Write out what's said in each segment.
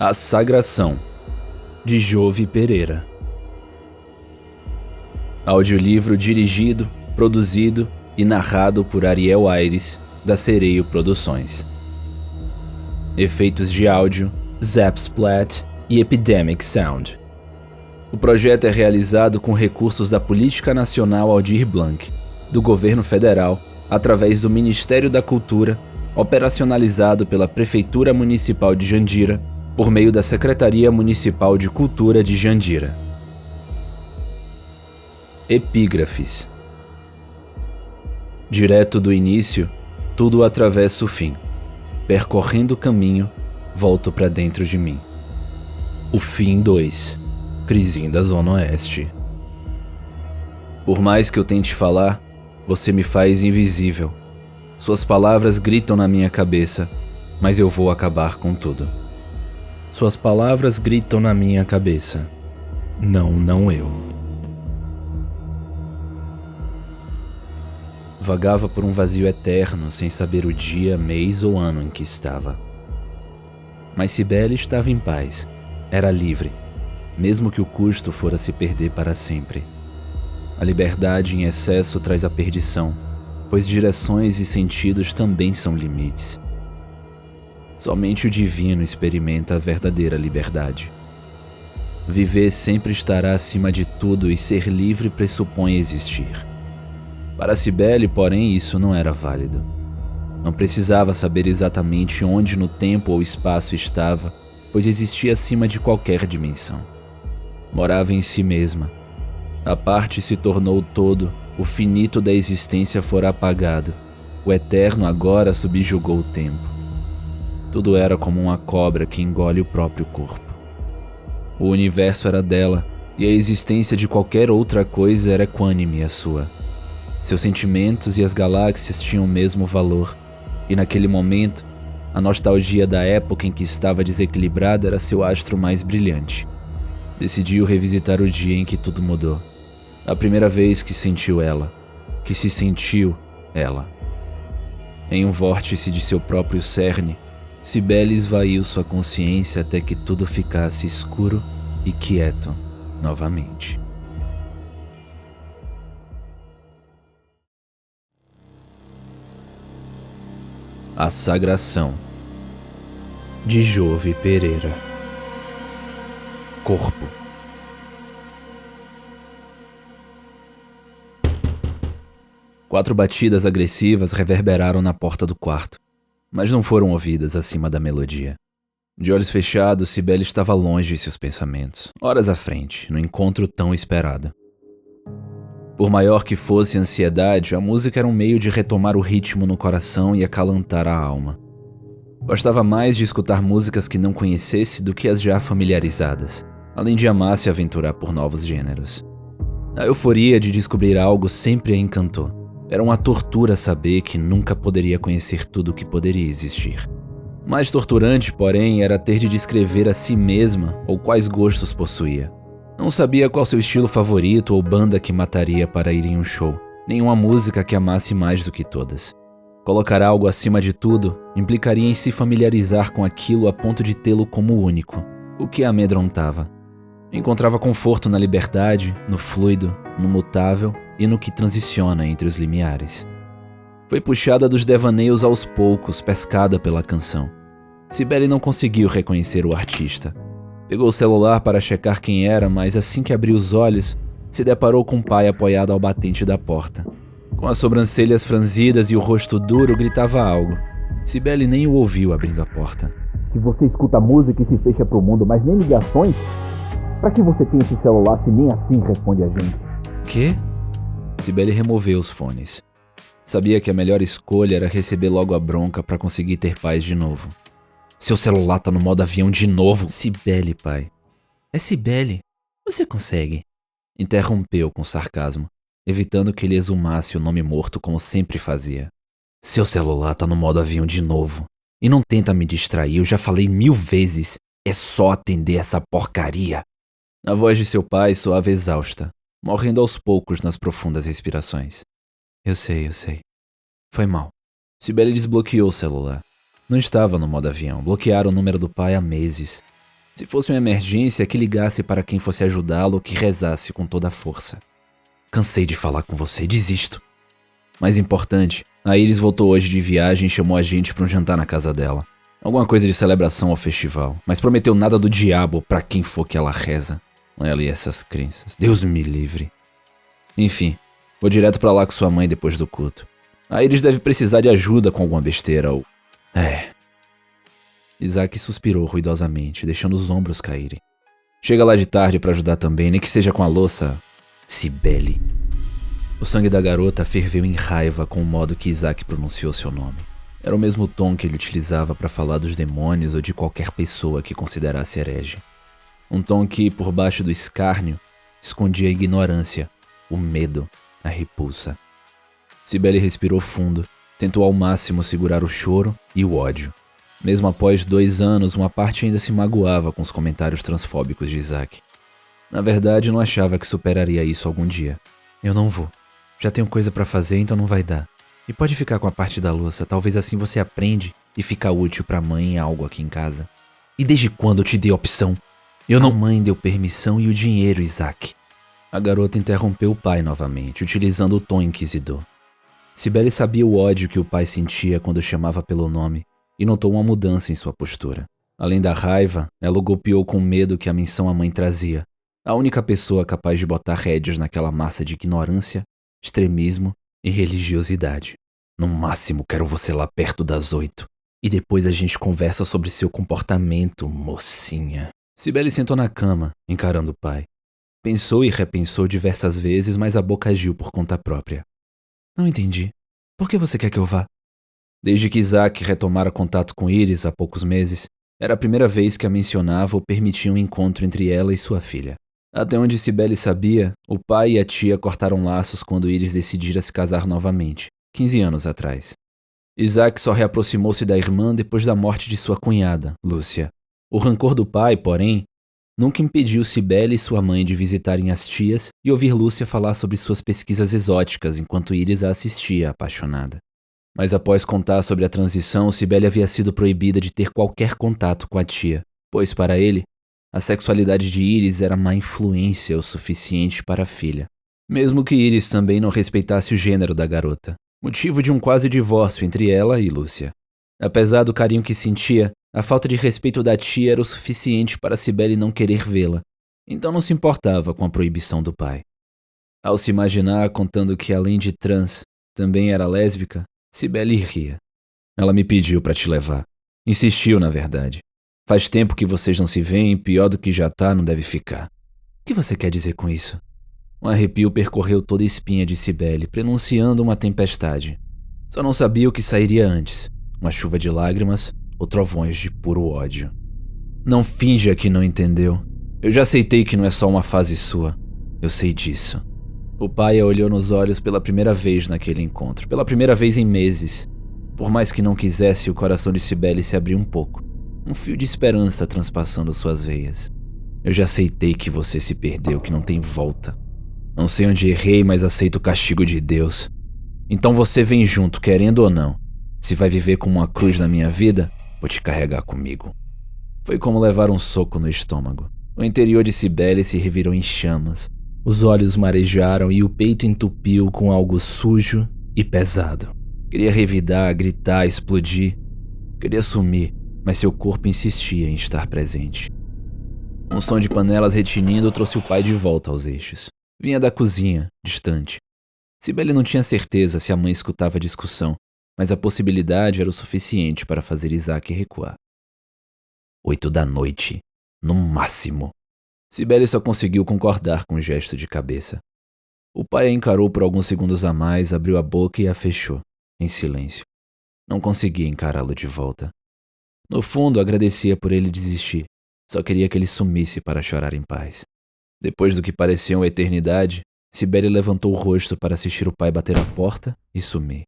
A Sagração, de Jove Pereira. Audiolivro dirigido, produzido e narrado por Ariel Aires, da Sereio Produções. Efeitos de áudio, Zapsplat e Epidemic Sound. O projeto é realizado com recursos da Política Nacional Aldir Blanc, do Governo Federal, através do Ministério da Cultura, operacionalizado pela Prefeitura Municipal de Jandira, por meio da Secretaria Municipal de Cultura de Jandira. Epígrafes. Direto do início, tudo atravessa o fim. Percorrendo o caminho, volto para dentro de mim. O fim 2. Crisim da Zona Oeste. Por mais que eu tente falar, você me faz invisível. Suas palavras gritam na minha cabeça, mas eu vou acabar com tudo. Suas palavras gritam na minha cabeça. Não eu. Vagava por um vazio eterno, sem saber o dia, mês ou ano em que estava. Mas Cibele estava em paz, era livre, mesmo que o custo fora se perder para sempre. A liberdade em excesso traz a perdição, pois direções e sentidos também são limites. Somente o divino experimenta a verdadeira liberdade. Viver sempre estará acima de tudo e ser livre pressupõe existir. Para Cibele, porém, isso não era válido. Não precisava saber exatamente onde no tempo ou espaço estava, pois existia acima de qualquer dimensão. Morava em si mesma. A parte se tornou o todo, o finito da existência fora apagado. O eterno agora subjugou o tempo. Tudo era como uma cobra que engole o próprio corpo. O universo era dela, e a existência de qualquer outra coisa era equânime à sua. Seus sentimentos e as galáxias tinham o mesmo valor, e naquele momento, a nostalgia da época em que estava desequilibrada era seu astro mais brilhante. Decidiu revisitar o dia em que tudo mudou. A primeira vez que sentiu ela, que se sentiu ela. Em um vórtice de seu próprio cerne, Cibele esvaiu sua consciência até que tudo ficasse escuro e quieto novamente. A Sagração, de Jove Pereira. Corpo. Quatro batidas agressivas reverberaram na porta do quarto, mas não foram ouvidas acima da melodia. De olhos fechados, Cibele estava longe de seus pensamentos, horas à frente, no encontro tão esperado. Por maior que fosse a ansiedade, a música era um meio de retomar o ritmo no coração e acalentar a alma. Gostava mais de escutar músicas que não conhecesse do que as já familiarizadas, além de amar se aventurar por novos gêneros. A euforia de descobrir algo sempre a encantou. Era uma tortura saber que nunca poderia conhecer tudo o que poderia existir. Mais torturante, porém, era ter de descrever a si mesma ou quais gostos possuía. Não sabia qual seu estilo favorito ou banda que mataria para ir em um show, nenhuma música que amasse mais do que todas. Colocar algo acima de tudo implicaria em se familiarizar com aquilo a ponto de tê-lo como único, o que a amedrontava. Encontrava conforto na liberdade, no fluido, no mutável e no que transiciona entre os limiares. Foi puxada dos devaneios aos poucos, pescada pela canção. Cibele não conseguiu reconhecer o artista. Pegou o celular para checar quem era, mas assim que abriu os olhos, se deparou com o pai apoiado ao batente da porta. Com as sobrancelhas franzidas e o rosto duro, gritava algo. Cibele nem o ouviu abrindo a porta. Que você escuta música e se fecha pro mundo, mas nem ligações? Pra que você tem esse celular se nem assim responde a gente? Quê? Cibele removeu os fones. Sabia que a melhor escolha era receber logo a bronca para conseguir ter paz de novo. Seu celular tá no modo avião de novo. Cibele, pai. É Cibele. Você consegue. Interrompeu com sarcasmo, evitando que ele exumasse o nome morto como sempre fazia. Seu celular tá no modo avião de novo. E não tenta me distrair, eu já falei 1000 vezes. É só atender essa porcaria. A voz de seu pai soava exausta, morrendo aos poucos nas profundas respirações. Eu sei. Foi mal. Cibele desbloqueou o celular. Não estava no modo avião, bloquearam o número do pai há meses. Se fosse uma emergência, que ligasse para quem fosse ajudá-lo ou que rezasse com toda a força. Cansei de falar com você, desisto. Mais importante, a Iris voltou hoje de viagem e chamou a gente para um jantar na casa dela. Alguma coisa de celebração ao festival, mas prometeu nada do diabo para quem for que ela reza. Ela e essas crenças, Deus me livre. Enfim, vou direto pra lá com sua mãe depois do culto. A Iris deve precisar de ajuda com alguma besteira ou... Isaac suspirou ruidosamente, deixando os ombros caírem. Chega lá de tarde pra ajudar também, nem que seja com a louça. Cibele. O sangue da garota ferveu em raiva com o modo que Isaac pronunciou seu nome. Era o mesmo tom que ele utilizava para falar dos demônios ou de qualquer pessoa que considerasse herege. Um tom que, por baixo do escárnio, escondia a ignorância, o medo, a repulsa. Cibele respirou fundo, tentou ao máximo segurar o choro e o ódio. Mesmo após 2 anos, uma parte ainda se magoava com os comentários transfóbicos de Isaac. Na verdade, não achava que superaria isso algum dia. Eu não vou. Já tenho coisa pra fazer, então não vai dar. E pode ficar com a parte da louça, talvez assim você aprende e fica útil pra mãe em algo aqui em casa. E desde quando eu te dei a opção? A mãe deu permissão e o dinheiro, Isaac. A garota interrompeu o pai novamente, utilizando o tom inquisidor. Cibele sabia o ódio que o pai sentia quando chamava pelo nome e notou uma mudança em sua postura. Além da raiva, ela o golpeou com o medo que a menção à mãe trazia. A única pessoa capaz de botar rédeas naquela massa de ignorância, extremismo e religiosidade. No máximo, quero você lá perto das 8. E depois a gente conversa sobre seu comportamento, mocinha. Cibele sentou na cama, encarando o pai. Pensou e repensou diversas vezes, mas a boca agiu por conta própria. Não entendi. Por que você quer que eu vá? Desde que Isaac retomara contato com Iris há poucos meses, era a primeira vez que a mencionava ou permitia um encontro entre ela e sua filha. Até onde Cibele sabia, o pai e a tia cortaram laços quando Iris decidira se casar novamente, 15 anos atrás. Isaac só reaproximou-se da irmã depois da morte de sua cunhada, Lúcia. O rancor do pai, porém, nunca impediu Cibele e sua mãe de visitarem as tias e ouvir Lúcia falar sobre suas pesquisas exóticas enquanto Iris a assistia apaixonada. Mas após contar sobre a transição, Cibele havia sido proibida de ter qualquer contato com a tia, pois para ele, a sexualidade de Iris era má influência o suficiente para a filha. Mesmo que Iris também não respeitasse o gênero da garota, motivo de um quase divórcio entre ela e Lúcia. Apesar do carinho que sentia, a falta de respeito da tia era o suficiente para Cibele não querer vê-la, então não se importava com a proibição do pai. Ao se imaginar contando que além de trans, também era lésbica, Cibele ria. Ela me pediu para te levar. Insistiu, na verdade. Faz tempo que vocês não se veem, pior do que já tá, não deve ficar. O que você quer dizer com isso? Um arrepio percorreu toda a espinha de Cibele, prenunciando uma tempestade. Só não sabia o que sairia antes, uma chuva de lágrimas ou trovões de puro ódio. Não finja que não entendeu. Eu já aceitei que não é só uma fase sua. Eu sei disso. O pai a olhou nos olhos pela primeira vez naquele encontro, pela primeira vez em meses. Por mais que não quisesse, o coração de Cibele se abriu um pouco. Um fio de esperança transpassando suas veias. Eu já aceitei que você se perdeu, que não tem volta. Não sei onde errei, mas aceito o castigo de Deus. Então você vem junto, querendo ou não. Se vai viver como uma cruz na minha vida, vou te carregar comigo. Foi como levar um soco no estômago. O interior de Cibele se revirou em chamas. Os olhos marejaram e o peito entupiu com algo sujo e pesado. Queria revidar, gritar, explodir. Queria sumir, mas seu corpo insistia em estar presente. Um som de panelas retinindo trouxe o pai de volta aos eixos. Vinha da cozinha, distante. Cibele não tinha certeza se a mãe escutava a discussão, mas a possibilidade era o suficiente para fazer Isaac recuar. 8 da noite, no máximo. Cibele só conseguiu concordar com um gesto de cabeça. O pai a encarou por alguns segundos a mais, abriu a boca e a fechou, em silêncio. Não conseguia encará-lo de volta. No fundo, agradecia por ele desistir. Só queria que ele sumisse para chorar em paz. Depois do que parecia uma eternidade, Cibele levantou o rosto para assistir o pai bater a porta e sumir.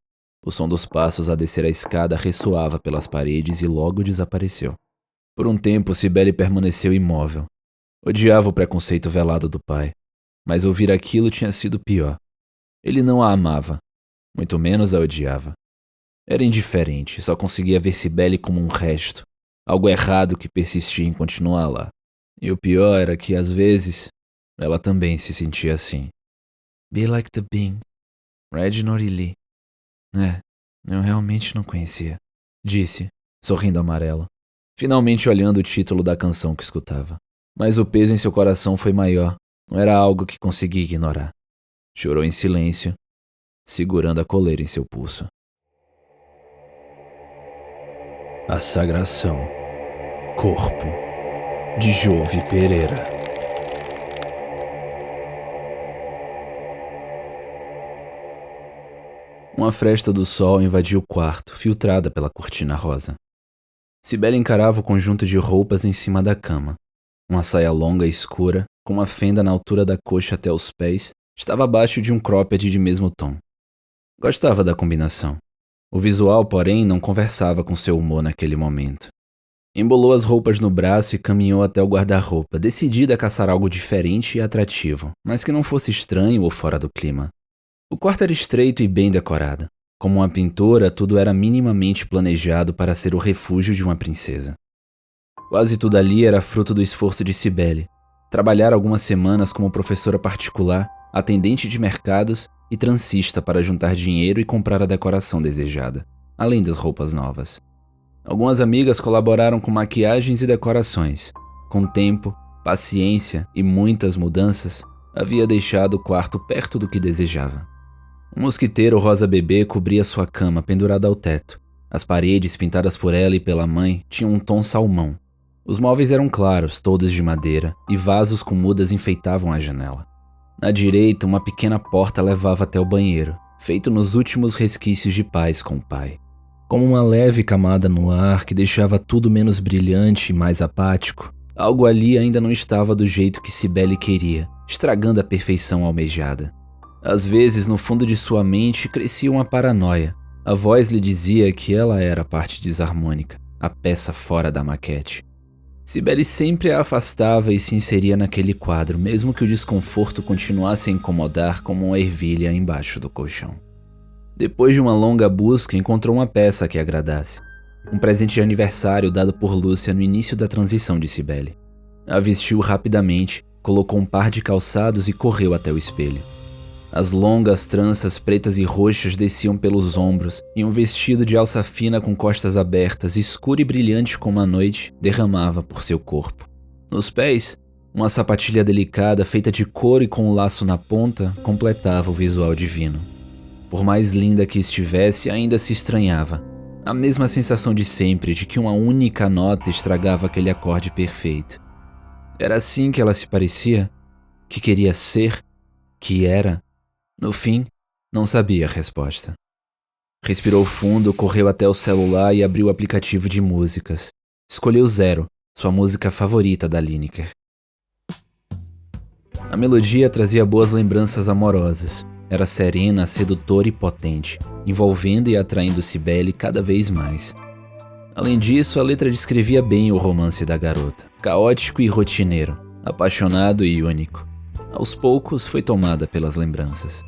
O som dos passos a descer a escada ressoava pelas paredes e logo desapareceu. Por um tempo, Cibele permaneceu imóvel. Odiava o preconceito velado do pai, mas ouvir aquilo tinha sido pior. Ele não a amava, muito menos a odiava. Era indiferente, só conseguia ver Cibele como um resto, algo errado que persistia em continuar lá. E o pior era que, às vezes, ela também se sentia assim. Be Like the Bean, Reginald Lee. Eu realmente não conhecia, disse, sorrindo amarelo, finalmente olhando o título da canção que escutava. Mas o peso em seu coração foi maior, não era algo que conseguia ignorar. Chorou em silêncio, segurando a coleira em seu pulso. A Sagração. Corpo, de Jove Pereira. Uma fresta do sol invadiu o quarto, filtrada pela cortina rosa. Cibele encarava o conjunto de roupas em cima da cama. Uma saia longa e escura, com uma fenda na altura da coxa até os pés, estava abaixo de um cropped de mesmo tom. Gostava da combinação. O visual, porém, não conversava com seu humor naquele momento. Embolou as roupas no braço e caminhou até o guarda-roupa, decidida a caçar algo diferente e atrativo, mas que não fosse estranho ou fora do clima. O quarto era estreito e bem decorado. Como uma pintora, tudo era minimamente planejado para ser o refúgio de uma princesa. Quase tudo ali era fruto do esforço de Cibele. Trabalhar algumas semanas como professora particular, atendente de mercados e transista para juntar dinheiro e comprar a decoração desejada, além das roupas novas. Algumas amigas colaboraram com maquiagens e decorações. Com tempo, paciência e muitas mudanças, havia deixado o quarto perto do que desejava. Um mosquiteiro rosa bebê cobria sua cama pendurada ao teto. As paredes, pintadas por ela e pela mãe, tinham um tom salmão. Os móveis eram claros, todos de madeira, e vasos com mudas enfeitavam a janela. Na direita, uma pequena porta levava até o banheiro, feito nos últimos resquícios de paz com o pai. Como uma leve camada no ar que deixava tudo menos brilhante e mais apático, algo ali ainda não estava do jeito que Cibele queria, estragando a perfeição almejada. Às vezes, no fundo de sua mente, crescia uma paranoia. A voz lhe dizia que ela era a parte desarmônica, a peça fora da maquete. Cibele sempre a afastava e se inseria naquele quadro, mesmo que o desconforto continuasse a incomodar como uma ervilha embaixo do colchão. Depois de uma longa busca, encontrou uma peça que agradasse. Um presente de aniversário dado por Lúcia no início da transição de Cibele. A vestiu rapidamente, colocou um par de calçados e correu até o espelho. As longas tranças pretas e roxas desciam pelos ombros e um vestido de alça fina com costas abertas, escuro e brilhante como a noite, derramava por seu corpo. Nos pés, uma sapatilha delicada feita de couro e com um laço na ponta completava o visual divino. Por mais linda que estivesse, ainda se estranhava. A mesma sensação de sempre de que uma única nota estragava aquele acorde perfeito. Era assim que ela se parecia? Que queria ser? Que era? No fim, não sabia a resposta. Respirou fundo, correu até o celular e abriu o aplicativo de músicas. Escolheu Zero, sua música favorita da Lineker. A melodia trazia boas lembranças amorosas. Era serena, sedutora e potente, envolvendo e atraindo Cibele cada vez mais. Além disso, a letra descrevia bem o romance da garota, caótico e rotineiro, apaixonado e único. Aos poucos, foi tomada pelas lembranças.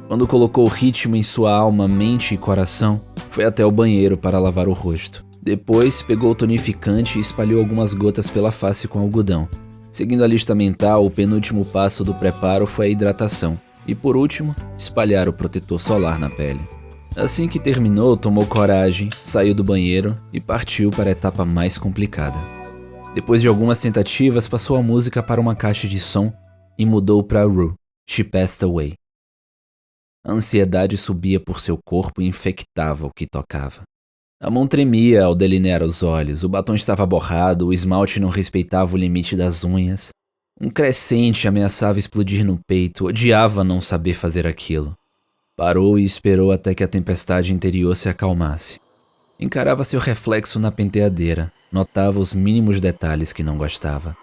Quando colocou o ritmo em sua alma, mente e coração, foi até o banheiro para lavar o rosto. Depois, pegou o tonificante e espalhou algumas gotas pela face com algodão. Seguindo a lista mental, o penúltimo passo do preparo foi a hidratação. E por último, espalhar o protetor solar na pele. Assim que terminou, tomou coragem, saiu do banheiro e partiu para a etapa mais complicada. Depois de algumas tentativas, passou a música para uma caixa de som e mudou para Rue, She Passed Away. A ansiedade subia por seu corpo e infectava o que tocava. A mão tremia ao delinear os olhos, o batom estava borrado, o esmalte não respeitava o limite das unhas. Um crescente ameaçava explodir no peito, odiava não saber fazer aquilo. Parou e esperou até que a tempestade interior se acalmasse. Encarava seu reflexo na penteadeira, notava os mínimos detalhes que não gostava.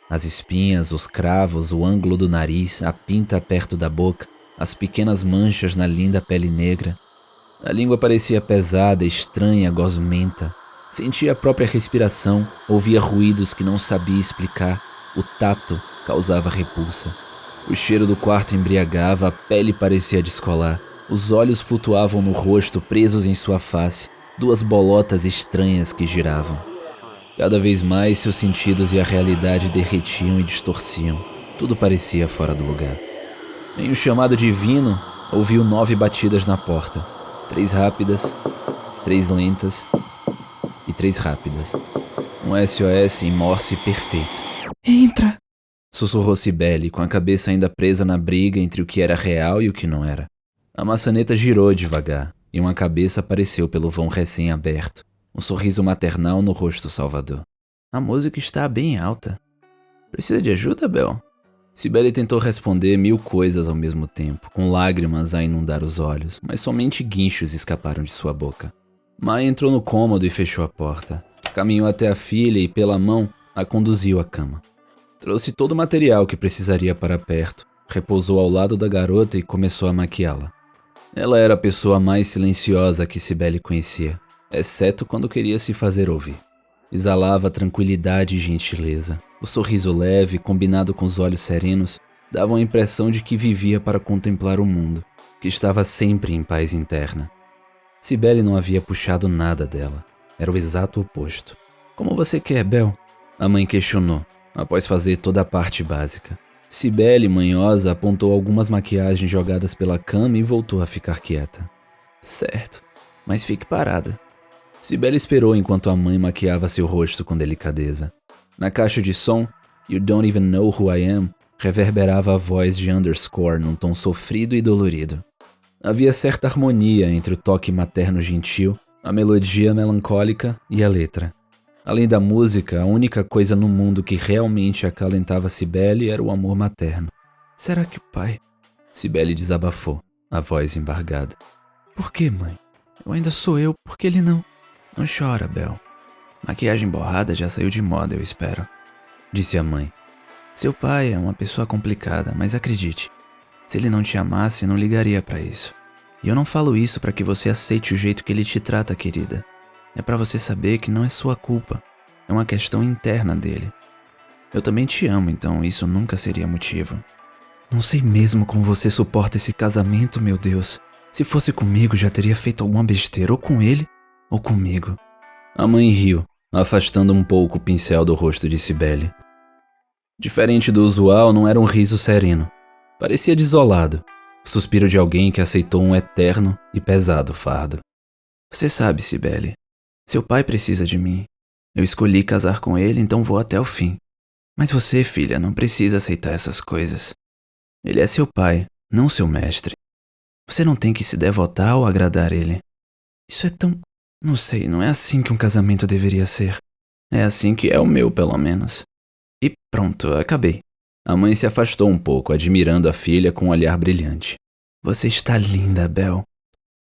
As espinhas, os cravos, o ângulo do nariz, a pinta perto da boca, as pequenas manchas na linda pele negra. A língua parecia pesada, estranha, gosmenta. Sentia a própria respiração, ouvia ruídos que não sabia explicar. O tato causava repulsa. O cheiro do quarto embriagava, a pele parecia descolar. Os olhos flutuavam no rosto, presos em sua face, duas bolotas estranhas que giravam. Cada vez mais seus sentidos e a realidade derretiam e distorciam. Tudo parecia fora do lugar. Em um chamado divino, ouviu 9 batidas na porta. 3 rápidas, 3 lentas e 3 rápidas. Um SOS em Morse perfeito. Entra! Sussurrou Cibele, com a cabeça ainda presa na briga entre o que era real e o que não era. A maçaneta girou devagar, e uma cabeça apareceu pelo vão recém-aberto, um sorriso maternal no rosto salvador. A música está bem alta. Precisa de ajuda, Bel? Cibele tentou responder 1000 coisas ao mesmo tempo, com lágrimas a inundar os olhos, mas somente guinchos escaparam de sua boca. Mai entrou no cômodo e fechou a porta. Caminhou até a filha e, pela mão, a conduziu à cama. Trouxe todo o material que precisaria para perto, repousou ao lado da garota e começou a maquiá-la. Ela era a pessoa mais silenciosa que Cibele conhecia, exceto quando queria se fazer ouvir. Exalava tranquilidade e gentileza. O sorriso leve, combinado com os olhos serenos, dava a impressão de que vivia para contemplar o mundo, que estava sempre em paz interna. Cibele não havia puxado nada dela. Era o exato oposto. Como você quer, Bel? A mãe questionou, após fazer toda a parte básica. Cibele, manhosa, apontou algumas maquiagens jogadas pela cama e voltou a ficar quieta. Certo, mas fique parada. Cibele esperou enquanto a mãe maquiava seu rosto com delicadeza. Na caixa de som, You Don't Even Know Who I Am, reverberava a voz de Underscore num tom sofrido e dolorido. Havia certa harmonia entre o toque materno gentil, a melodia melancólica e a letra. Além da música, a única coisa no mundo que realmente acalentava Cibele era o amor materno. Será que o pai? Cibele desabafou, a voz embargada. Por que, mãe? Eu ainda sou eu, por que ele não? Não chora, Bel. Maquiagem borrada já saiu de moda, eu espero. Disse a mãe. Seu pai é uma pessoa complicada, mas acredite. Se ele não te amasse, não ligaria pra isso. E eu não falo isso pra que você aceite o jeito que ele te trata, querida. É pra você saber que não é sua culpa. É uma questão interna dele. Eu também te amo, então isso nunca seria motivo. Não sei mesmo como você suporta esse casamento, meu Deus. Se fosse comigo, já teria feito alguma besteira, ou com ele, ou comigo. A mãe riu, afastando um pouco o pincel do rosto de Cibele. Diferente do usual, não era um riso sereno. Parecia desolado. O suspiro de alguém que aceitou um eterno e pesado fardo. Você sabe, Cibele, seu pai precisa de mim. Eu escolhi casar com ele, então vou até o fim. Mas você, filha, não precisa aceitar essas coisas. Ele é seu pai, não seu mestre. Você não tem que se devotar ou agradar ele. Isso é tão... Não sei, não é assim que um casamento deveria ser. É assim que é o meu, pelo menos. E pronto, acabei. A mãe se afastou um pouco, admirando a filha com um olhar brilhante. Você está linda, Bel.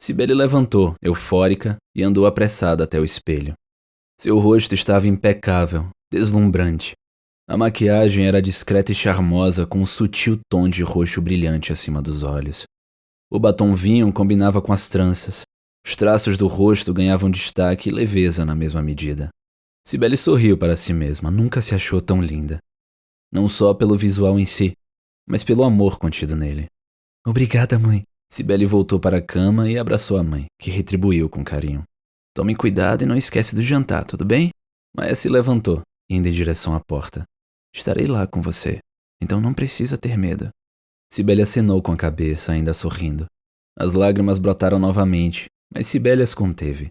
Cibele levantou, eufórica, e andou apressada até o espelho. Seu rosto estava impecável, deslumbrante. A maquiagem era discreta e charmosa, com um sutil tom de roxo brilhante acima dos olhos. O batom vinho combinava com as tranças. Os traços do rosto ganhavam destaque e leveza na mesma medida. Cibele sorriu para si mesma, nunca se achou tão linda. Não só pelo visual em si, mas pelo amor contido nele. Obrigada, mãe. Cibele voltou para a cama e abraçou a mãe, que retribuiu com carinho. Tome cuidado e não esquece do jantar, tudo bem? Maia se levantou, indo em direção à porta. Estarei lá com você, então não precisa ter medo. Cibele acenou com a cabeça, ainda sorrindo. As lágrimas brotaram novamente, mas Cibele as conteve.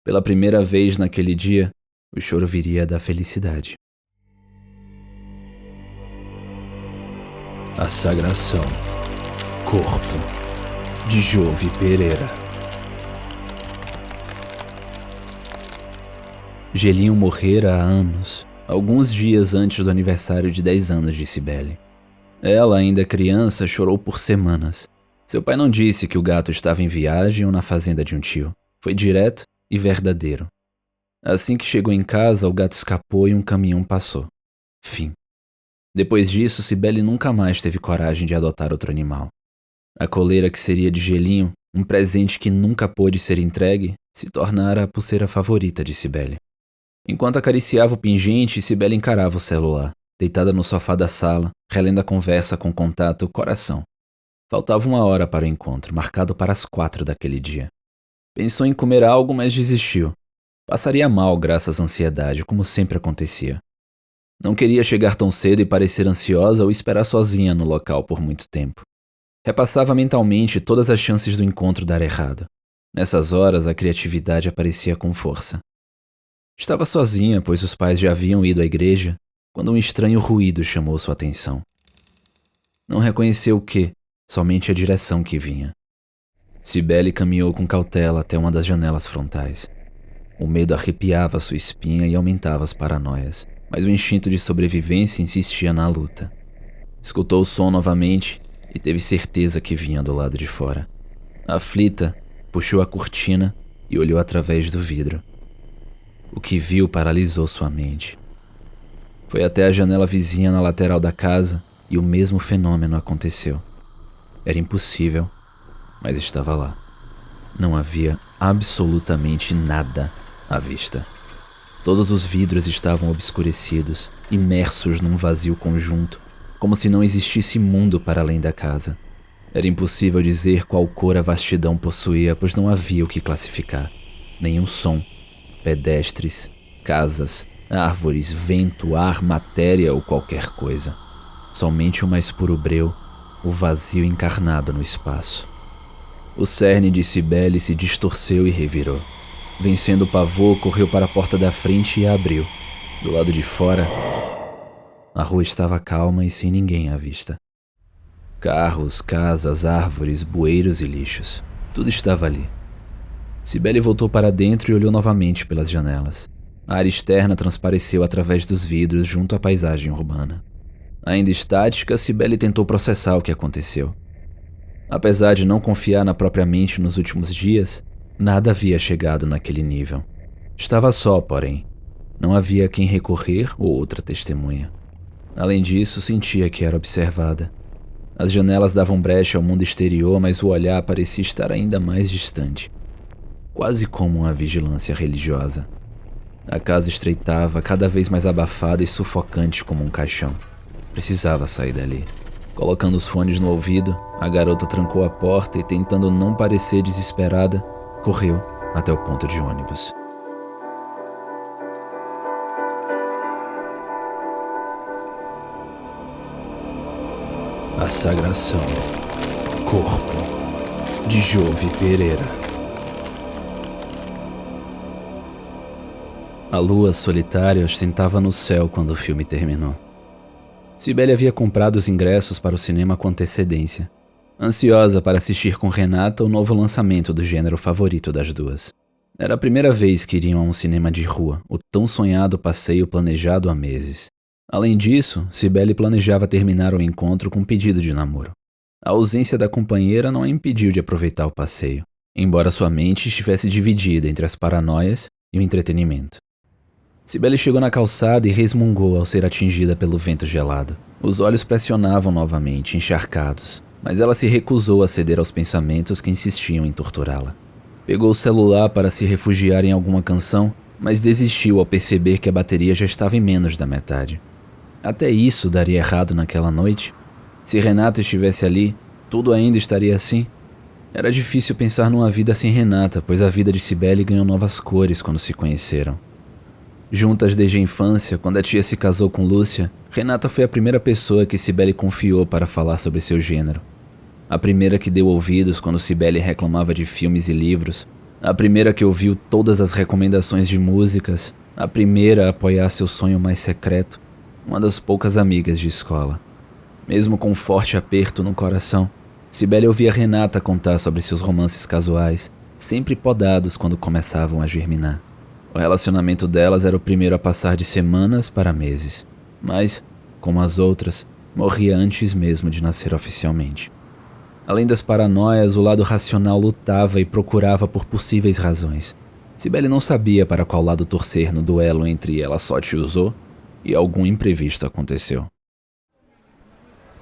Pela primeira vez naquele dia, o choro viria da felicidade. A Sagração. Corpo de Jove Pereira. Gelinho morrera há anos, alguns dias antes do aniversário de 10 anos de Cibele. Ela, ainda criança, chorou por semanas. Seu pai não disse que o gato estava em viagem ou na fazenda de um tio. Foi direto e verdadeiro. Assim que chegou em casa, o gato escapou e um caminhão passou. Fim. Depois disso, Cibele nunca mais teve coragem de adotar outro animal. A coleira que seria de Gelinho, um presente que nunca pôde ser entregue, se tornara a pulseira favorita de Cibele. Enquanto acariciava o pingente, Cibele encarava o celular, deitada no sofá da sala, relendo a conversa com contato coração. Faltava 1 hora para o encontro, marcado para as 4 daquele dia. Pensou em comer algo, mas desistiu. Passaria mal graças à ansiedade, como sempre acontecia. Não queria chegar tão cedo e parecer ansiosa ou esperar sozinha no local por muito tempo. Repassava mentalmente todas as chances do encontro dar errado. Nessas horas, a criatividade aparecia com força. Estava sozinha, pois os pais já haviam ido à igreja, quando um estranho ruído chamou sua atenção. Não reconheceu o que, somente a direção que vinha. Cibele caminhou com cautela até uma das janelas frontais. O medo arrepiava sua espinha e aumentava as paranoias, mas o instinto de sobrevivência insistia na luta. Escutou o som novamente e teve certeza que vinha do lado de fora. Aflita, puxou a cortina e olhou através do vidro. O que viu paralisou sua mente. Foi até a janela vizinha na lateral da casa e o mesmo fenômeno aconteceu. Era impossível, mas estava lá. Não havia absolutamente nada à vista. Todos os vidros estavam obscurecidos, imersos num vazio conjunto, como se não existisse mundo para além da casa. Era impossível dizer qual cor a vastidão possuía, pois não havia o que classificar. Nenhum som, pedestres, casas, árvores, vento, ar, matéria ou qualquer coisa. Somente o mais puro breu, o vazio encarnado no espaço. O cerne de Cibele se distorceu e revirou. Vencendo o pavor, correu para a porta da frente e a abriu. Do lado de fora, a rua estava calma e sem ninguém à vista. Carros, casas, árvores, bueiros e lixos. Tudo estava ali. Cibele voltou para dentro e olhou novamente pelas janelas. A área externa transpareceu através dos vidros junto à paisagem urbana. Ainda estática, Cibele tentou processar o que aconteceu. Apesar de não confiar na própria mente nos últimos dias, nada havia chegado naquele nível. Estava só, porém. Não havia quem recorrer ou outra testemunha. Além disso, sentia que era observada. As janelas davam brecha ao mundo exterior, mas o olhar parecia estar ainda mais distante. Quase como uma vigilância religiosa. A casa estreitava, cada vez mais abafada e sufocante como um caixão. Precisava sair dali. Colocando os fones no ouvido, a garota trancou a porta e, tentando não parecer desesperada, correu até o ponto de ônibus. A Sagração. Corpo de Jove Pereira. A lua solitária ostentava no céu quando o filme terminou. Cibele havia comprado os ingressos para o cinema com antecedência, ansiosa para assistir com Renata o novo lançamento do gênero favorito das duas. Era a primeira vez que iriam a um cinema de rua, o tão sonhado passeio planejado há meses. Além disso, Cibele planejava terminar o encontro com um pedido de namoro. A ausência da companheira não a impediu de aproveitar o passeio, embora sua mente estivesse dividida entre as paranoias e o entretenimento. Cibele chegou na calçada e resmungou ao ser atingida pelo vento gelado. Os olhos pressionavam novamente, encharcados, mas ela se recusou a ceder aos pensamentos que insistiam em torturá-la. Pegou o celular para se refugiar em alguma canção, mas desistiu ao perceber que a bateria já estava em menos da metade. Até isso daria errado naquela noite? Se Renata estivesse ali, tudo ainda estaria assim? Era difícil pensar numa vida sem Renata, pois a vida de Cibele ganhou novas cores quando se conheceram. Juntas desde a infância, quando a tia se casou com Lúcia, Renata foi a primeira pessoa que Cibele confiou para falar sobre seu gênero. A primeira que deu ouvidos quando Cibele reclamava de filmes e livros. A primeira que ouviu todas as recomendações de músicas. A primeira a apoiar seu sonho mais secreto. Uma das poucas amigas de escola. Mesmo com um forte aperto no coração, Cibele ouvia Renata contar sobre seus romances casuais, sempre podados quando começavam a germinar. O relacionamento delas era o primeiro a passar de semanas para meses, mas, como as outras, morria antes mesmo de nascer oficialmente. Além das paranoias, o lado racional lutava e procurava por possíveis razões. Cibele não sabia para qual lado torcer no duelo entre ela só te usou e algum imprevisto aconteceu.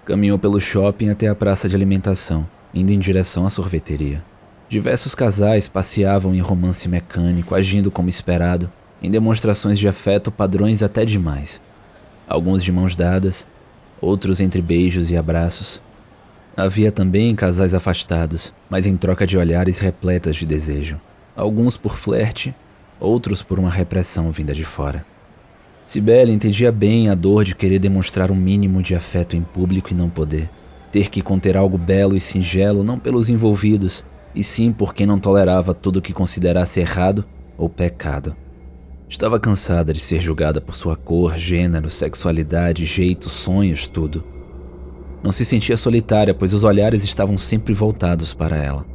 Caminhou pelo shopping até a praça de alimentação, indo em direção à sorveteria. Diversos casais passeavam em romance mecânico, agindo como esperado, em demonstrações de afeto padrões até demais. Alguns de mãos dadas, outros entre beijos e abraços. Havia também casais afastados, mas em troca de olhares repletas de desejo. Alguns por flerte, outros por uma repressão vinda de fora. Cibele entendia bem a dor de querer demonstrar um mínimo de afeto em público e não poder. Ter que conter algo belo e singelo não pelos envolvidos, e sim por quem não tolerava tudo o que considerasse errado ou pecado. Estava cansada de ser julgada por sua cor, gênero, sexualidade, jeito, sonhos, tudo. Não se sentia solitária, pois os olhares estavam sempre voltados para ela.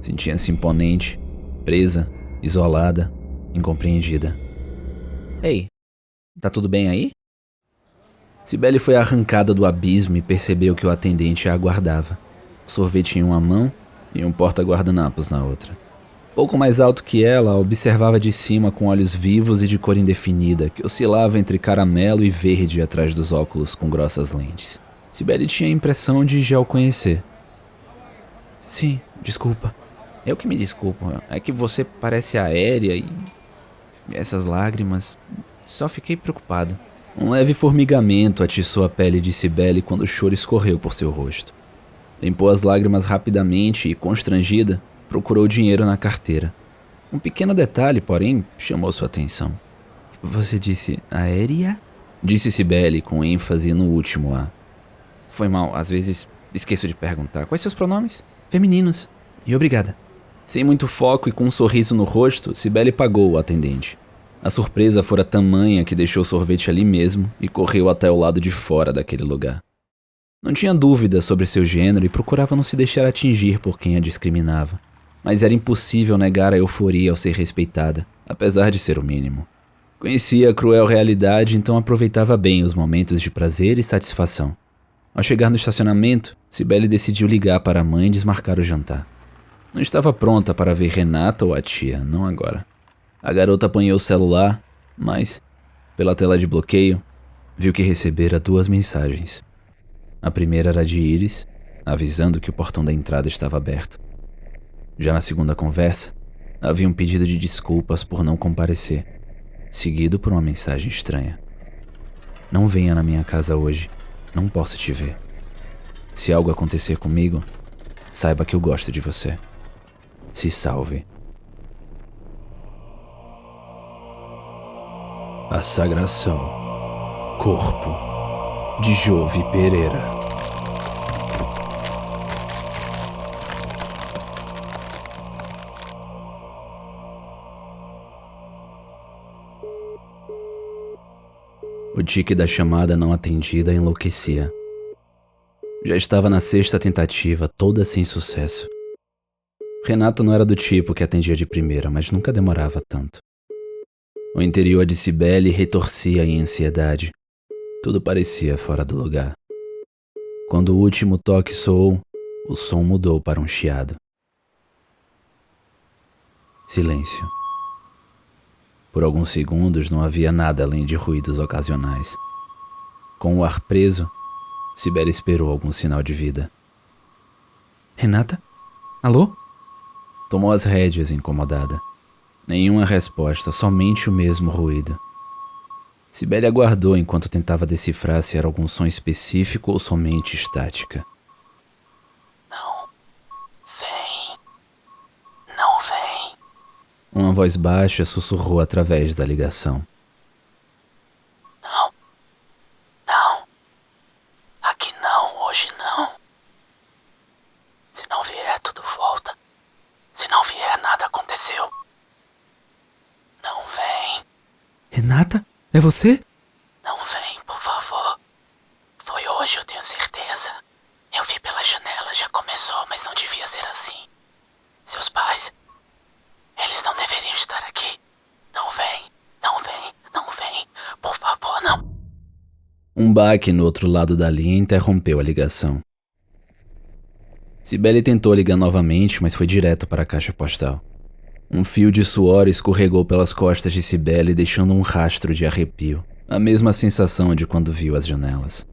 Sentia-se imponente, presa, isolada, incompreendida. Ei, tá tudo bem aí? Cibele foi arrancada do abismo e percebeu que o atendente a aguardava. Sorvete em uma mão e um porta-guardanapos na outra. Pouco mais alto que ela, observava de cima com olhos vivos e de cor indefinida, que oscilava entre caramelo e verde atrás dos óculos com grossas lentes. Cibele tinha a impressão de já o conhecer. Sim, desculpa. Eu que me desculpo. É que você parece aérea e... essas lágrimas... Só fiquei preocupado. Um leve formigamento atiçou a pele de Cibele quando o choro escorreu por seu rosto. Limpou as lágrimas rapidamente e, constrangida, procurou dinheiro na carteira. Um pequeno detalhe, porém, chamou sua atenção. Você disse aérea? Disse Cibele com ênfase no último A. Foi mal, às vezes esqueço de perguntar. Quais seus pronomes? Femininos. E obrigada. Sem muito foco e com um sorriso no rosto, Cibele pagou o atendente. A surpresa fora tamanha que deixou o sorvete ali mesmo e correu até o lado de fora daquele lugar. Não tinha dúvida sobre seu gênero e procurava não se deixar atingir por quem a discriminava. Mas era impossível negar a euforia ao ser respeitada, apesar de ser o mínimo. Conhecia a cruel realidade, então aproveitava bem os momentos de prazer e satisfação. Ao chegar no estacionamento, Cibele decidiu ligar para a mãe e desmarcar o jantar. Não estava pronta para ver Renata ou a tia, não agora. A garota apanhou o celular, mas, pela tela de bloqueio, viu que recebera 2 mensagens. A primeira era de Iris, avisando que o portão da entrada estava aberto. Já na segunda conversa, havia um pedido de desculpas por não comparecer, seguido por uma mensagem estranha. Não venha na minha casa hoje, não posso te ver. Se algo acontecer comigo, saiba que eu gosto de você. Se salve. A Sagração. Corpo de Jove Pereira. O tique da chamada não atendida enlouquecia. Já estava na 6ª tentativa, toda sem sucesso. Renata não era do tipo que atendia de primeira, mas nunca demorava tanto. O interior de Cibele retorcia em ansiedade. Tudo parecia fora do lugar. Quando o último toque soou, o som mudou para um chiado. Silêncio. Por alguns segundos não havia nada além de ruídos ocasionais. Com o ar preso, Cibele esperou algum sinal de vida. Renata? Alô? Tomou as rédeas incomodada. Nenhuma resposta, somente o mesmo ruído. Cibele aguardou enquanto tentava decifrar se era algum som específico ou somente estática. Não vem. Não vem. Uma voz baixa sussurrou através da ligação. Não. Não. Aqui não, hoje não. Se não vier, tudo volta. Se não vier, nada aconteceu. Não vem. Renata? É você? Não vem, por favor. Foi hoje, eu tenho certeza. Eu vi pela janela, já começou, mas não devia ser assim. Seus pais, eles não deveriam estar aqui. Não vem, não vem, não vem. Por favor, não. Um baque no outro lado da linha interrompeu a ligação. Cibele tentou ligar novamente, mas foi direto para a caixa postal. Um fio de suor escorregou pelas costas de Cibele, deixando um rastro de arrepio. A mesma sensação de quando viu as janelas.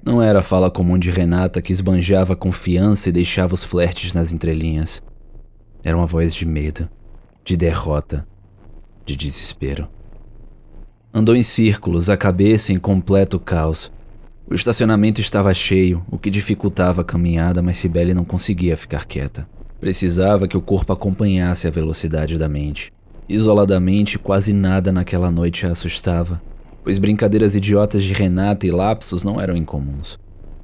Não era a fala comum de Renata que esbanjava confiança e deixava os flertes nas entrelinhas. Era uma voz de medo, de derrota, de desespero. Andou em círculos, a cabeça em completo caos. O estacionamento estava cheio, o que dificultava a caminhada, mas Cibele não conseguia ficar quieta. Precisava que o corpo acompanhasse a velocidade da mente. Isoladamente, quase nada naquela noite a assustava, pois brincadeiras idiotas de Renata e lapsos não eram incomuns.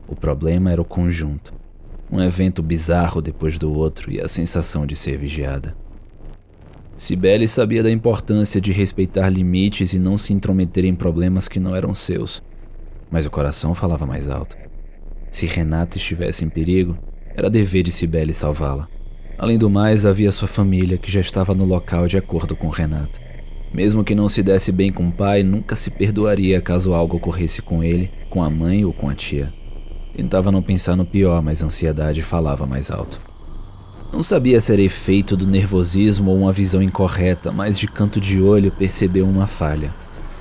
O problema era o conjunto. Um evento bizarro depois do outro e a sensação de ser vigiada. Cibele sabia da importância de respeitar limites e não se intrometer em problemas que não eram seus, mas o coração falava mais alto. Se Renata estivesse em perigo, era dever de Cibele salvá-la. Além do mais, havia sua família que já estava no local de acordo com Renata. Mesmo que não se desse bem com o pai, nunca se perdoaria caso algo ocorresse com ele, com a mãe ou com a tia. Tentava não pensar no pior, mas a ansiedade falava mais alto. Não sabia se era efeito do nervosismo ou uma visão incorreta, mas de canto de olho percebeu uma falha.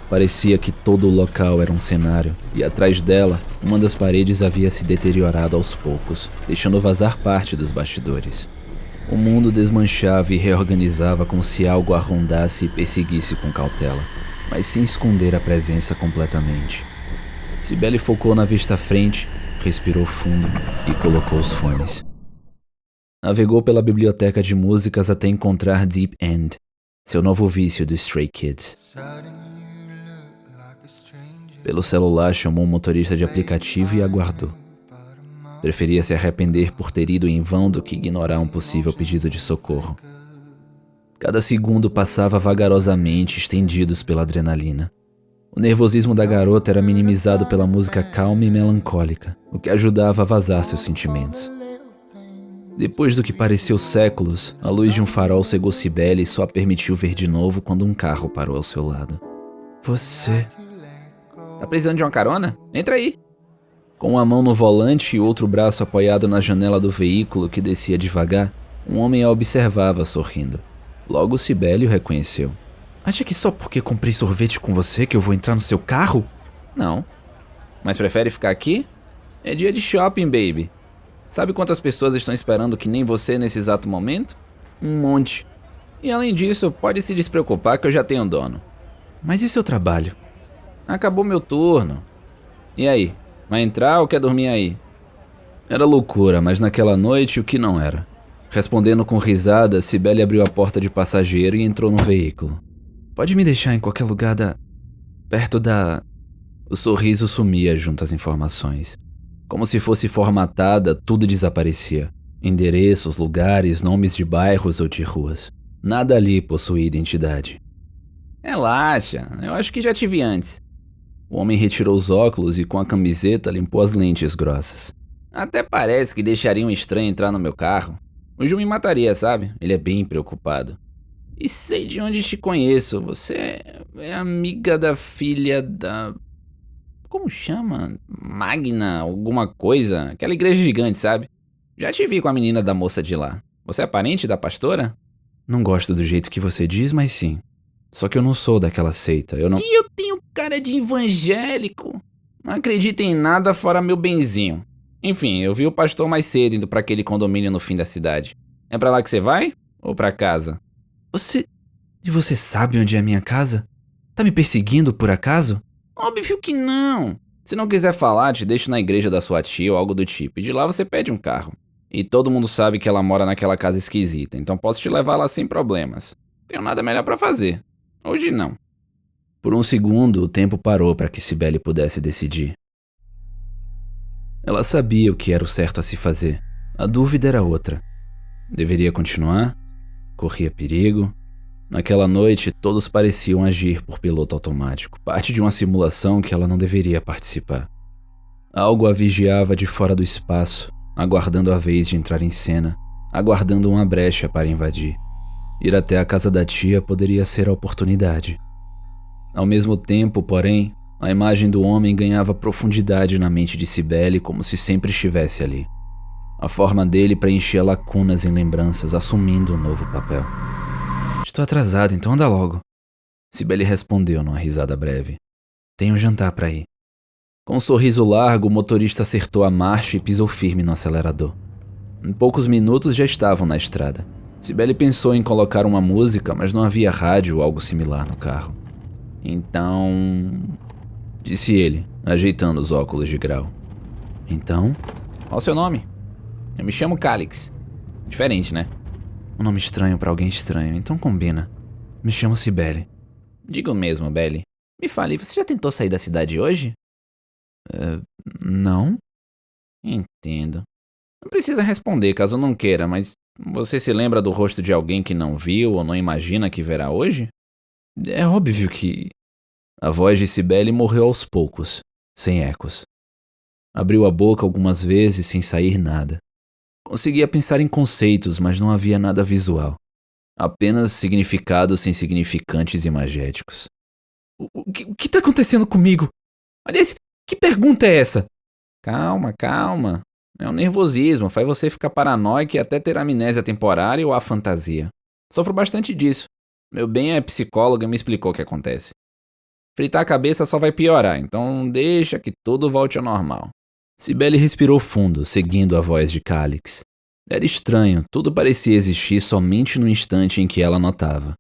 Parecia que todo o local era um cenário, e atrás dela, uma das paredes havia se deteriorado aos poucos, deixando vazar parte dos bastidores. O mundo desmanchava e reorganizava como se algo a rondasse e perseguisse com cautela, mas sem esconder a presença completamente. Cibele focou na vista à frente, respirou fundo e colocou os fones. Navegou pela biblioteca de músicas até encontrar Deep End, seu novo vício do Stray Kids. Pelo celular chamou um motorista de aplicativo e aguardou. Preferia se arrepender por ter ido em vão do que ignorar um possível pedido de socorro. Cada segundo passava vagarosamente, estendidos pela adrenalina. O nervosismo da garota era minimizado pela música calma e melancólica, o que ajudava a vazar seus sentimentos. Depois do que pareceu séculos, a luz de um farol cegou Cibele e só a permitiu ver de novo quando um carro parou ao seu lado. Você... Tá precisando de uma carona? Entra aí. Com uma mão no volante e outro braço apoiado na janela do veículo que descia devagar, um homem a observava sorrindo. Logo Cibele o reconheceu. Acha que só porque comprei sorvete com você que eu vou entrar no seu carro? Não. Mas prefere ficar aqui? É dia de shopping, baby. Sabe quantas pessoas estão esperando que nem você nesse exato momento? Um monte. E além disso, pode se despreocupar que eu já tenho dono. Mas e seu trabalho? Acabou meu turno. E aí, vai entrar ou quer dormir aí? Era loucura, mas naquela noite o que não era. Respondendo com risada, Cibele abriu a porta de passageiro e entrou no veículo. Pode me deixar em qualquer lugar perto da... O sorriso sumia junto às informações. Como se fosse formatada, tudo desaparecia. Endereços, lugares, nomes de bairros ou de ruas. Nada ali possuía identidade. Relaxa, eu acho que já te vi antes. O homem retirou os óculos e com a camiseta limpou as lentes grossas. Até parece que deixaria um estranho entrar no meu carro. O Ju me mataria, sabe? Ele é bem preocupado. E sei de onde te conheço. Você é amiga da filha da... Como chama? Magna, alguma coisa. Aquela igreja gigante, sabe? Já te vi com a menina da moça de lá. Você é parente da pastora? Não gosto do jeito que você diz, mas sim. Só que eu não sou daquela seita, eu não... E eu tenho cara de evangélico. Não acredito em nada fora meu benzinho. Enfim, eu vi o pastor mais cedo indo pra aquele condomínio no fim da cidade. É pra lá que você vai? Ou pra casa? E você sabe onde é a minha casa? Tá me perseguindo por acaso? Óbvio que não. Se não quiser falar, te deixo na igreja da sua tia ou algo do tipo. E de lá você pede um carro. E todo mundo sabe que ela mora naquela casa esquisita, então posso te levar lá sem problemas. Tenho nada melhor pra fazer. Hoje não. Por um segundo, o tempo parou para que Cibele pudesse decidir. Ela sabia o que era o certo a se fazer. A dúvida era outra. Deveria continuar? Corria perigo? Naquela noite, todos pareciam agir por piloto automático, parte de uma simulação que ela não deveria participar. Algo a vigiava de fora do espaço, aguardando a vez de entrar em cena, aguardando uma brecha para invadir. Ir até a casa da tia poderia ser a oportunidade. Ao mesmo tempo, porém, a imagem do homem ganhava profundidade na mente de Cibele como se sempre estivesse ali. A forma dele preenchia lacunas em lembranças, assumindo um novo papel. Estou atrasado, então anda logo. Cibele respondeu numa risada breve. Tenho um jantar para ir. Com um sorriso largo, o motorista acertou a marcha e pisou firme no acelerador. Em poucos minutos já estavam na estrada. Cibele pensou em colocar uma música, mas não havia rádio ou algo similar no carro. Então... disse ele, ajeitando os óculos de grau. Então? Qual o seu nome? Eu me chamo Calix. Diferente, né? Um nome estranho pra alguém estranho, então combina. Me chamo Cibele. Digo mesmo, Belly. Me fale, você já tentou sair da cidade hoje? Não? Entendo. Não precisa responder caso não queira, mas você se lembra do rosto de alguém que não viu ou não imagina que verá hoje? É óbvio que... A voz de Cibele morreu aos poucos, sem ecos. Abriu a boca algumas vezes sem sair nada. Conseguia pensar em conceitos, mas não havia nada visual. Apenas significados sem significantes imagéticos. O que está acontecendo comigo? Aliás, que pergunta é essa? Calma, calma. É um nervosismo, faz você ficar paranoico e até ter amnésia temporária ou a fantasia. Sofro bastante disso. Meu bem é psicóloga e me explicou o que acontece. Fritar a cabeça só vai piorar, então deixa que tudo volte ao normal. Cibele respirou fundo, seguindo a voz de Calix. Era estranho, tudo parecia existir somente no instante em que ela notava.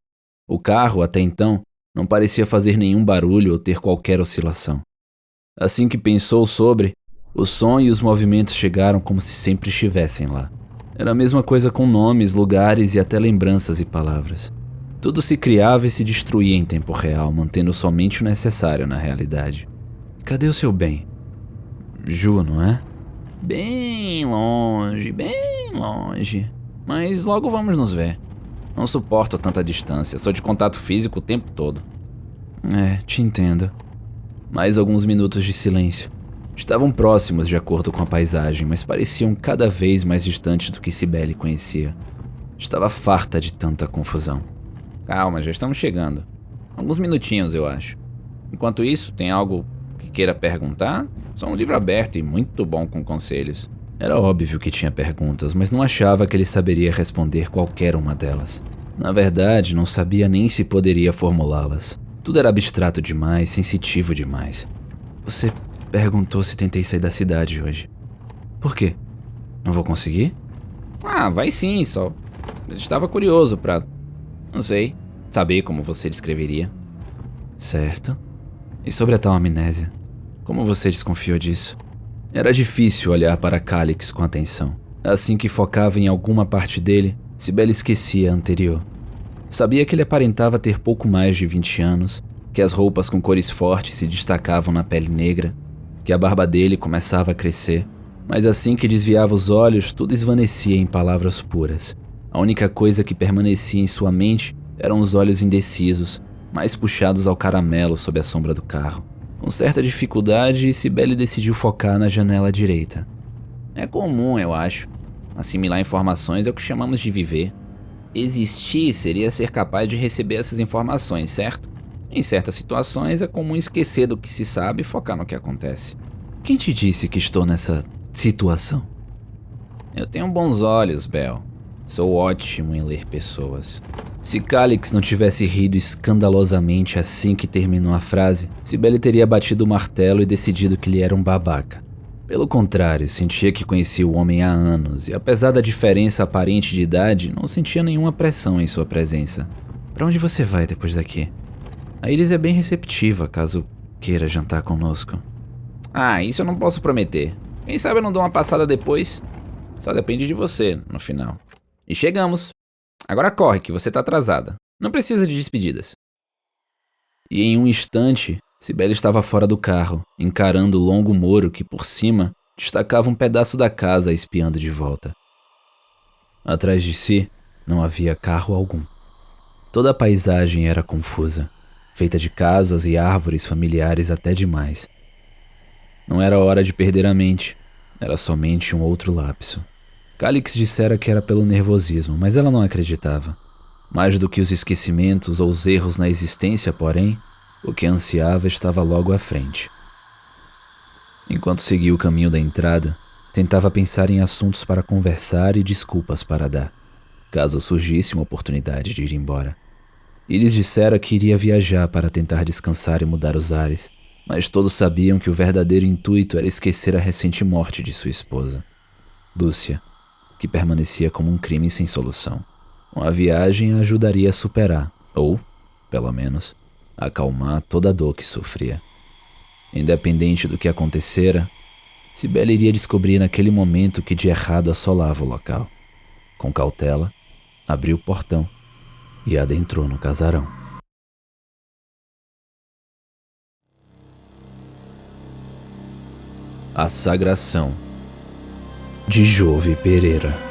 O carro, até então, não parecia fazer nenhum barulho ou ter qualquer oscilação. Assim que pensou sobre, o som e os movimentos chegaram como se sempre estivessem lá. Era a mesma coisa com nomes, lugares e até lembranças e palavras. Tudo se criava e se destruía em tempo real, mantendo somente o necessário na realidade. Cadê o seu bem? Ju, não é? Bem longe. Mas logo vamos nos ver. Não suporto tanta distância, sou de contato físico o tempo todo. Te entendo. Mais alguns minutos de silêncio. Estavam próximos de acordo com a paisagem, mas pareciam cada vez mais distantes do que Cibele conhecia. Estava farta de tanta confusão. Calma, já estamos chegando. Alguns minutinhos, eu acho. Enquanto isso, tem algo que queira perguntar? Sou um livro aberto e muito bom com conselhos. Era óbvio que tinha perguntas, mas não achava que ele saberia responder qualquer uma delas. Na verdade, não sabia nem se poderia formulá-las. Tudo era abstrato demais, sensitivo demais. Você perguntou se tentei sair da cidade hoje. Por quê? Não vou conseguir? Vai sim, só estava curioso pra, não sei, saber como você descreveria. Certo. E sobre a tal amnésia? Como você desconfiou disso? Era difícil olhar para Calix com atenção. Assim que focava em alguma parte dele, Cibele esquecia a anterior. Sabia que ele aparentava ter pouco mais de 20 anos, que as roupas com cores fortes se destacavam na pele negra, que a barba dele começava a crescer, mas assim que desviava os olhos, tudo esvanecia em palavras puras. A única coisa que permanecia em sua mente eram os olhos indecisos, mais puxados ao caramelo sob a sombra do carro. Com certa dificuldade, Cibele decidiu focar na janela direita. É comum, eu acho. Assimilar informações é o que chamamos de viver. Existir seria ser capaz de receber essas informações, certo? Em certas situações é comum esquecer do que se sabe e focar no que acontece. Quem te disse que estou nessa situação? Eu tenho bons olhos, Bel. Sou ótimo em ler pessoas. Se Calix não tivesse rido escandalosamente assim que terminou a frase, Cibele teria batido o martelo e decidido que ele era um babaca. Pelo contrário, sentia que conhecia o homem há anos e, apesar da diferença aparente de idade, não sentia nenhuma pressão em sua presença. Para onde você vai depois daqui? A Iris é bem receptiva, caso queira jantar conosco. Isso eu não posso prometer. Quem sabe eu não dou uma passada depois? Só depende de você, no final. E chegamos. Agora corre, que você tá atrasada. Não precisa de despedidas. E em um instante, Cibele estava fora do carro, encarando o longo muro que, por cima, destacava um pedaço da casa espiando de volta. Atrás de si, não havia carro algum. Toda a paisagem era confusa, feita de casas e árvores familiares até demais. Não era hora de perder a mente, era somente um outro lapso. Calix dissera que era pelo nervosismo, mas ela não acreditava. Mais do que os esquecimentos ou os erros na existência, porém, o que ansiava estava logo à frente. Enquanto seguia o caminho da entrada, tentava pensar em assuntos para conversar e desculpas para dar, caso surgisse uma oportunidade de ir embora. Iris dissera que iria viajar para tentar descansar e mudar os ares, mas todos sabiam que o verdadeiro intuito era esquecer a recente morte de sua esposa, Lúcia, que permanecia como um crime sem solução. Uma viagem a ajudaria a superar, ou, pelo menos, acalmar toda a dor que sofria. Independente do que acontecera, Cibele iria descobrir naquele momento que de errado assolava o local. Com cautela, abriu o portão e adentrou no casarão. A Sagração, de Jove Pereira.